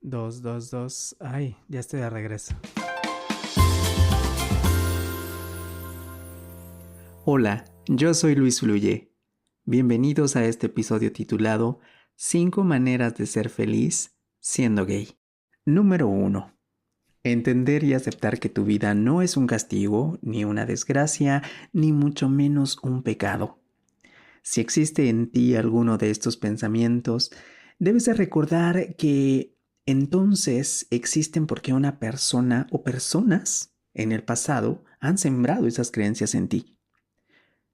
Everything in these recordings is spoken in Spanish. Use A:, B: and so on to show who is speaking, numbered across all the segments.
A: Dos, dos, dos. Ay, ya estoy de regreso. Hola, yo soy Luis Fluye. Bienvenidos a este episodio titulado 5 maneras de ser feliz siendo gay. Número 1. Entender y aceptar que tu vida no es un castigo, ni una desgracia, ni mucho menos un pecado. Si existe en ti alguno de estos pensamientos, debes de recordar que entonces existen porque una persona o personas en el pasado han sembrado esas creencias en ti.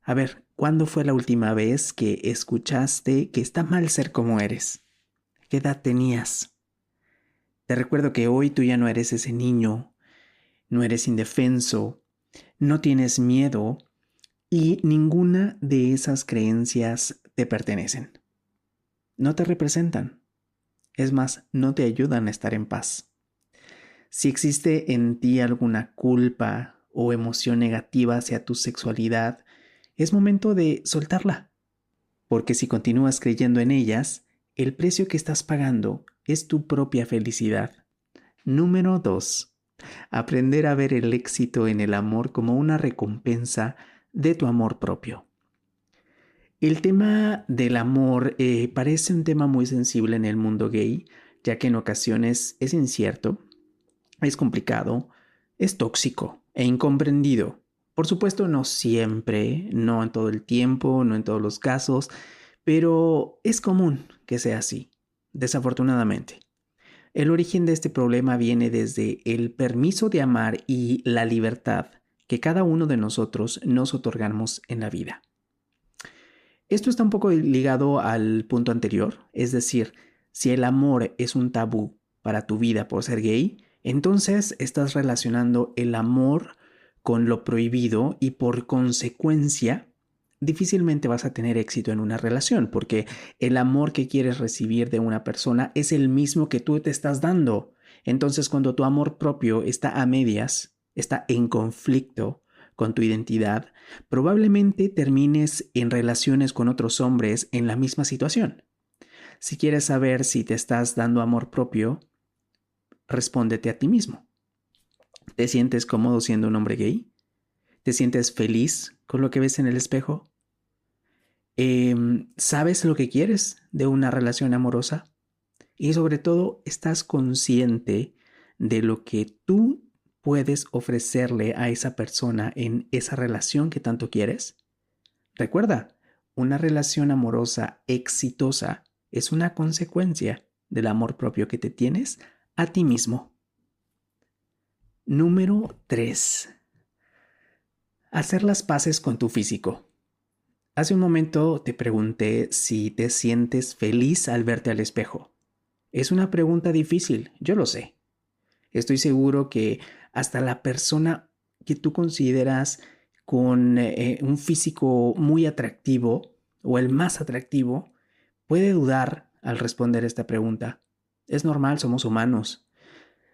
A: A ver, ¿cuándo fue la última vez que escuchaste que está mal ser como eres? ¿Qué edad tenías? Te recuerdo que hoy tú ya no eres ese niño, no eres indefenso, no tienes miedo y ninguna de esas creencias te pertenecen. No te representan. Es más, no te ayudan a estar en paz. Si existe en ti alguna culpa o emoción negativa hacia tu sexualidad, es momento de soltarla, porque si continúas creyendo en ellas, el precio que estás pagando es tu propia felicidad. Número 2. Aprender a ver el éxito en el amor como una recompensa de tu amor propio. El tema del amor parece un tema muy sensible en el mundo gay, ya que en ocasiones es incierto, es complicado, es tóxico e incomprendido. Por supuesto, no siempre, no en todo el tiempo, no en todos los casos, pero es común que sea así, desafortunadamente. El origen de este problema viene desde el permiso de amar y la libertad que cada uno de nosotros nos otorgamos en la vida. Esto está un poco ligado al punto anterior, es decir, si el amor es un tabú para tu vida por ser gay, entonces estás relacionando el amor con lo prohibido y por consecuencia difícilmente vas a tener éxito en una relación porque el amor que quieres recibir de una persona es el mismo que tú te estás dando. Entonces cuando tu amor propio está a medias, está en conflicto con tu identidad, probablemente termines en relaciones con otros hombres en la misma situación. Si quieres saber si te estás dando amor propio, respóndete a ti mismo. ¿Te sientes cómodo siendo un hombre gay? ¿Te sientes feliz con lo que ves en el espejo? ¿Sabes lo que quieres de una relación amorosa? Y sobre todo, ¿estás consciente de lo que tú puedes ofrecerle a esa persona en esa relación que tanto quieres? Recuerda, una relación amorosa exitosa es una consecuencia del amor propio que te tienes a ti mismo. Número 3. Hacer las paces con tu físico. Hace un momento te pregunté si te sientes feliz al verte al espejo. Es una pregunta difícil, yo lo sé. Estoy seguro que hasta la persona que tú consideras con un físico muy atractivo o el más atractivo puede dudar al responder esta pregunta. Es normal, somos humanos.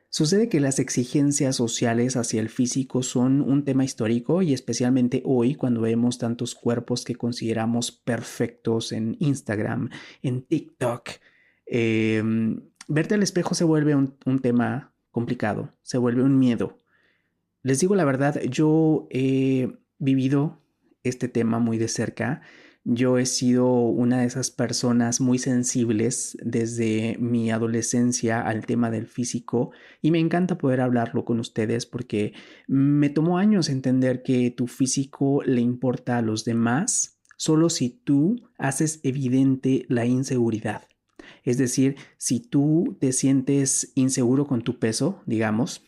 A: Sucede que las exigencias sociales hacia el físico son un tema histórico y especialmente hoy cuando vemos tantos cuerpos que consideramos perfectos en Instagram, en TikTok. Eh, Verte al espejo se vuelve un tema complicado, se vuelve un miedo. Les digo la verdad, yo he vivido este tema muy de cerca. Yo he sido una de esas personas muy sensibles desde mi adolescencia al tema del físico y me encanta poder hablarlo con ustedes porque me tomó años entender que tu físico le importa a los demás solo si tú haces evidente la inseguridad. Es decir, si tú te sientes inseguro con tu peso, digamos,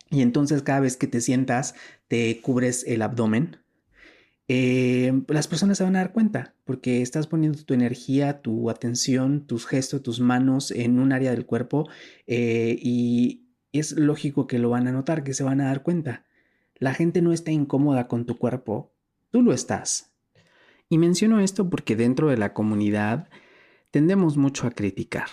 A: y entonces cada vez que te sientas te cubres el abdomen, las personas se van a dar cuenta porque estás poniendo tu energía, tu atención, tus gestos, tus manos en un área del cuerpo y es lógico que lo van a notar, que se van a dar cuenta. La gente no está incómoda con tu cuerpo, tú lo estás. Y menciono esto porque dentro de la comunidad tendemos mucho a criticar,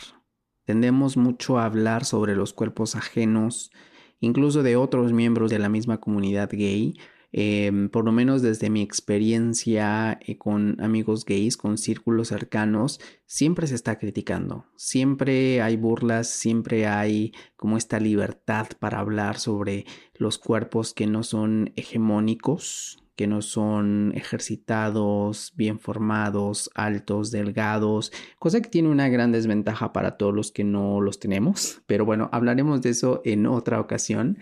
A: tendemos mucho a hablar sobre los cuerpos ajenos, incluso de otros miembros de la misma comunidad gay, Por lo menos desde mi experiencia con amigos gays, con círculos cercanos, siempre se está criticando, siempre hay burlas, siempre hay como esta libertad para hablar sobre los cuerpos que no son hegemónicos, que no son ejercitados, bien formados, altos, delgados, cosa que tiene una gran desventaja para todos los que no los tenemos. Pero bueno, hablaremos de eso en otra ocasión.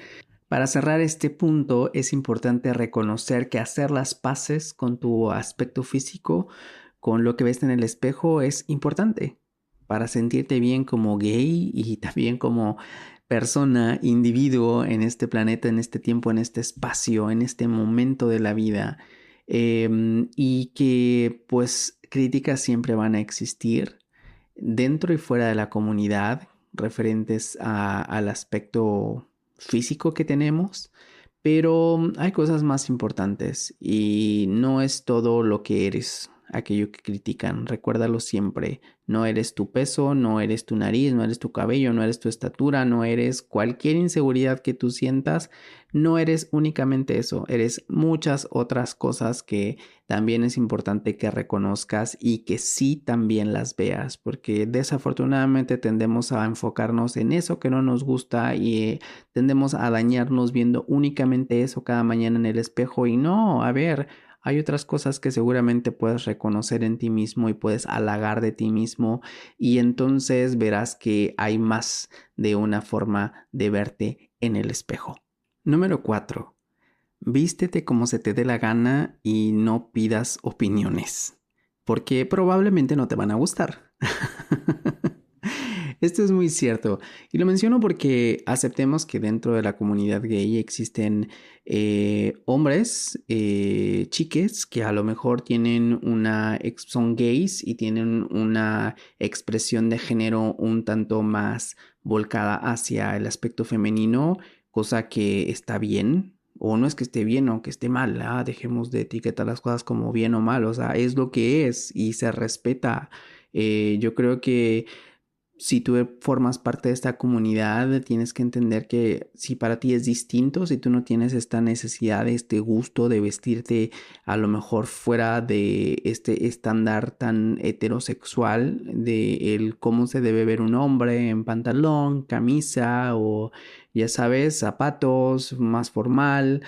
A: Para cerrar este punto, es importante reconocer que hacer las paces con tu aspecto físico, con lo que ves en el espejo, es importante para sentirte bien como gay y también como persona, individuo en este planeta, en este tiempo, en este espacio, en este momento de la vida. Y que pues críticas siempre van a existir dentro y fuera de la comunidad referentes al aspecto físico que tenemos, pero hay cosas más importantes y no es todo lo que eres aquello que critican. Recuérdalo siempre, no eres tu peso, no eres tu nariz, no eres tu cabello, no eres tu estatura, no eres cualquier inseguridad que tú sientas, no eres únicamente eso, eres muchas otras cosas que también es importante que reconozcas y que sí también las veas, porque desafortunadamente tendemos a enfocarnos en eso que no nos gusta y tendemos a dañarnos viendo únicamente eso cada mañana en el espejo y no, a ver, hay otras cosas que seguramente puedes reconocer en ti mismo y puedes halagar de ti mismo y entonces verás que hay más de una forma de verte en el espejo. Número 4. Vístete como se te dé la gana y no pidas opiniones, porque probablemente no te van a gustar. Esto es muy cierto y lo menciono porque aceptemos que dentro de la comunidad gay existen hombres, chiques que a lo mejor tienen son gays y tienen una expresión de género un tanto más volcada hacia el aspecto femenino, cosa que está bien. O no es que esté bien o que esté mal, dejemos de etiquetar las cosas como bien o mal, o sea, es lo que es y se respeta. Yo creo que si tú formas parte de esta comunidad, tienes que entender que si para ti es distinto, si tú no tienes esta necesidad, este gusto de vestirte a lo mejor fuera de este estándar tan heterosexual de el cómo se debe ver un hombre en pantalón, camisa o ya sabes, zapatos, más formal.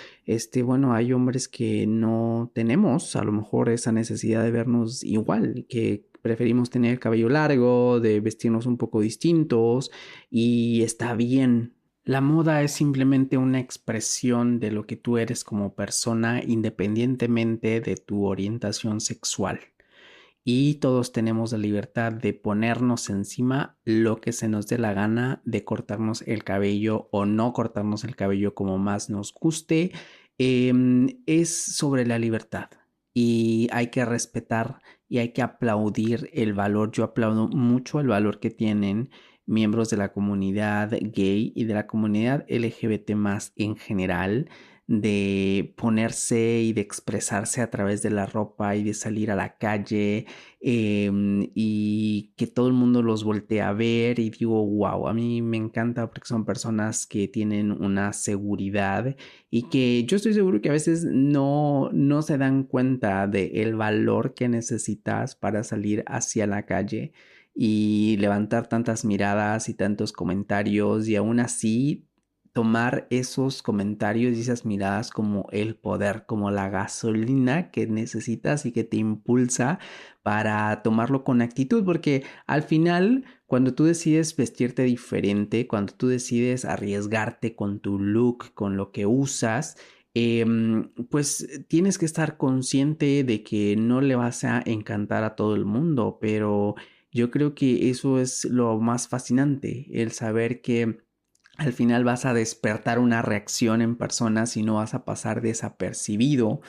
A: Bueno, hay hombres que no tenemos a lo mejor esa necesidad de vernos igual, que preferimos tener el cabello largo, de vestirnos un poco distintos y está bien. La moda es simplemente una expresión de lo que tú eres como persona independientemente de tu orientación sexual. Y todos tenemos la libertad de ponernos encima lo que se nos dé la gana, de cortarnos el cabello o no cortarnos el cabello como más nos guste. Es sobre la libertad y hay que respetar y hay que aplaudir el valor. Yo aplaudo mucho el valor que tienen miembros de la comunidad gay y de la comunidad LGBT más en general, de ponerse y de expresarse a través de la ropa y de salir a la calle, y que todo el mundo los voltea a ver y digo, wow, a mí me encanta porque son personas que tienen una seguridad y que yo estoy seguro que a veces no se dan cuenta del valor que necesitas para salir hacia la calle y levantar tantas miradas y tantos comentarios y aún así tomar esos comentarios y esas miradas como el poder, como la gasolina que necesitas y que te impulsa para tomarlo con actitud, porque al final, cuando tú decides vestirte diferente, cuando tú decides arriesgarte con tu look, con lo que usas, pues tienes que estar consciente de que no le vas a encantar a todo el mundo, pero yo creo que eso es lo más fascinante, el saber que al final vas a despertar una reacción en personas y no vas a pasar desapercibido,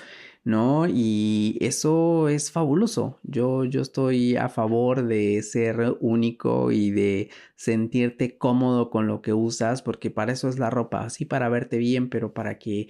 A: ¿no? Y eso es fabuloso. Yo estoy a favor de ser único y de sentirte cómodo con lo que usas, porque para eso es la ropa, sí para verte bien, pero para que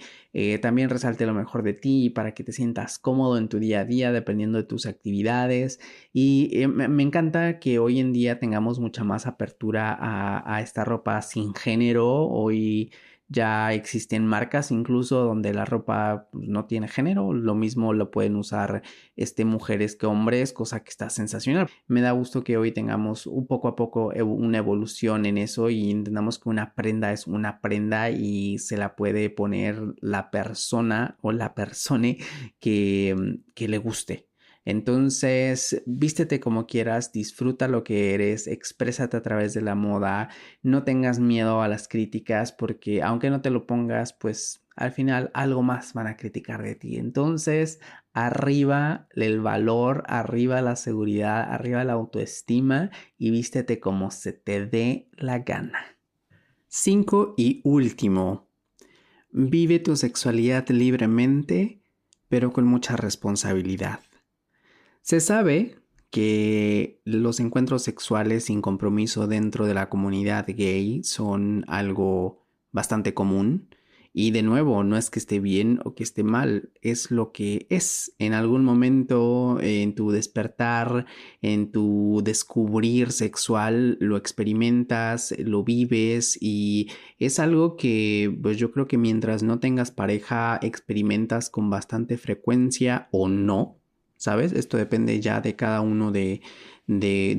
A: también resalte lo mejor de ti y para que te sientas cómodo en tu día a día, dependiendo de tus actividades. Y me encanta que hoy en día tengamos mucha más apertura a esta ropa sin género. Hoy Ya existen marcas incluso donde la ropa no tiene género. Lo mismo lo pueden usar mujeres que hombres, cosa que está sensacional. Me da gusto que hoy tengamos un poco a poco una evolución en eso y entendamos que una prenda es una prenda y se la puede poner la persona o la persona que le guste. Entonces, vístete como quieras, disfruta lo que eres, exprésate a través de la moda, no tengas miedo a las críticas porque aunque no te lo pongas, pues al final algo más van a criticar de ti. Entonces, arriba el valor, arriba la seguridad, arriba la autoestima y vístete como se te dé la gana. 5 y último, vive tu sexualidad libremente, pero con mucha responsabilidad. Se sabe que los encuentros sexuales sin compromiso dentro de la comunidad gay son algo bastante común. Y de nuevo, no es que esté bien o que esté mal, es lo que es. En algún momento, en tu despertar, en tu descubrir sexual, lo experimentas, lo vives y es algo que pues yo creo que mientras no tengas pareja, experimentas con bastante frecuencia o no. ¿Sabes? Esto depende ya de cada uno de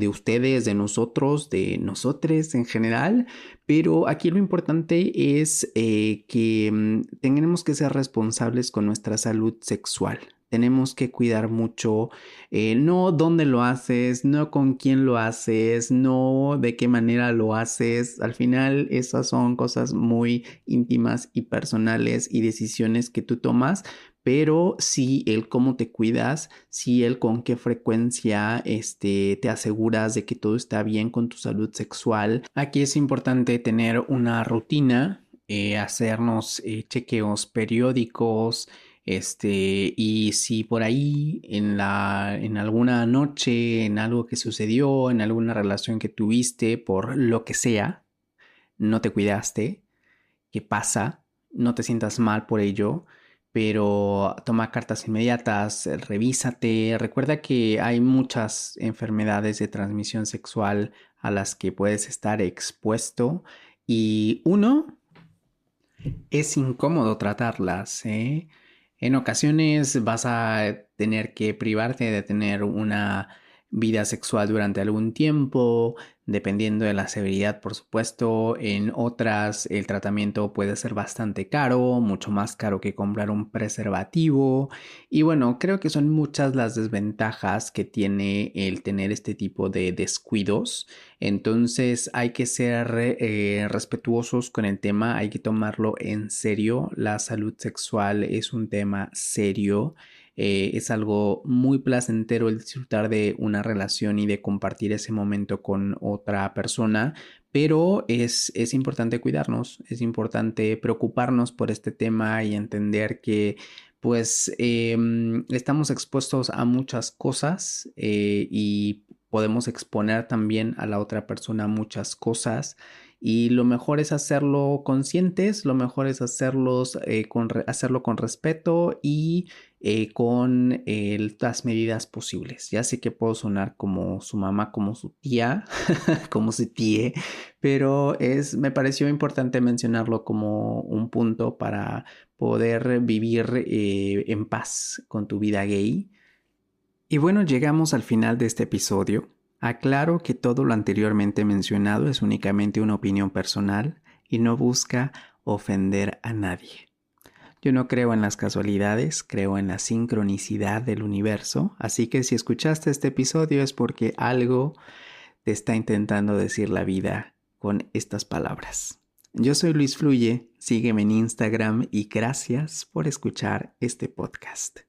A: ustedes, de nosotros, de nosotres en general. Pero aquí lo importante es que tenemos que ser responsables con nuestra salud sexual. Tenemos que cuidar mucho, no dónde lo haces, no con quién lo haces, no de qué manera lo haces. Al final esas son cosas muy íntimas y personales y decisiones que tú tomas, pero sí el cómo te cuidas, sí el con qué frecuencia te aseguras de que todo está bien con tu salud sexual. Aquí es importante tener una rutina, hacernos chequeos periódicos, y si por ahí en alguna noche, en algo que sucedió, en alguna relación que tuviste, por lo que sea, no te cuidaste, ¿qué pasa? No te sientas mal por ello, pero toma cartas inmediatas, revísate. Recuerda que hay muchas enfermedades de transmisión sexual a las que puedes estar expuesto y es incómodo tratarlas, ¿eh? En ocasiones vas a tener que privarte de tener una vida sexual durante algún tiempo, dependiendo de la severidad, por supuesto. En otras, el tratamiento puede ser bastante caro, mucho más caro que comprar un preservativo. Y bueno, creo que son muchas las desventajas que tiene el tener este tipo de descuidos. Entonces hay que ser respetuosos con el tema, hay que tomarlo en serio. La salud sexual es un tema serio. Es algo muy placentero el disfrutar de una relación y de compartir ese momento con otra persona, pero es importante cuidarnos, es importante preocuparnos por este tema y entender que pues estamos expuestos a muchas cosas y podemos exponer también a la otra persona muchas cosas y lo mejor es hacerlo conscientes, lo mejor es hacerlo con respeto y con las medidas posibles. Ya sé que puedo sonar como su mamá, como su tía, como su tía, pero me pareció importante mencionarlo como un punto para poder vivir en paz con tu vida gay. Y bueno, llegamos al final de este episodio. Aclaro que todo lo anteriormente mencionado es únicamente una opinión personal y no busca ofender a nadie. Yo no creo en las casualidades, creo en la sincronicidad del universo, así que si escuchaste este episodio es porque algo te está intentando decir la vida con estas palabras. Yo soy Luis Fluye, sígueme en Instagram y gracias por escuchar este podcast.